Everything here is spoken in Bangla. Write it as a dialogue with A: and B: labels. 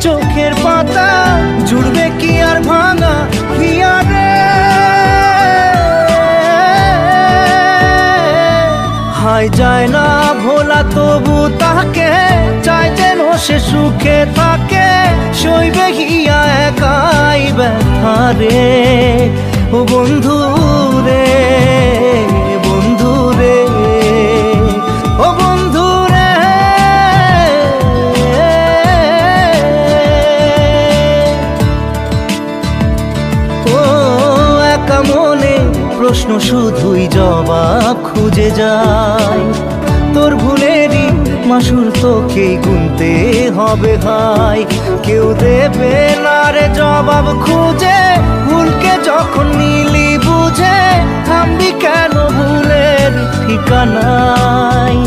A: চোখের পাতা, জুড়বে কি আর ভাঙা হিয়ারে। হায় যায় না ভোলা তবু তাকে, চাই যেন সে সুখে থাকে, সইবে হিয়া একাই ব্যথা রে। ও বন্ধু রে, বন্ধু রে, ও বন্ধু রে। ও একা মনে প্রশ্ন শুধুই জবাব খুঁজে যায়, তোর ভুলেরই মাসুল তোকেই গুনতে হবে ভাই। কেউ দেবে না রে জবাব খুঁজে, ভুলকে যখন নিলি বুঝে, থামবি কেন ভুলের ঠিকানায়।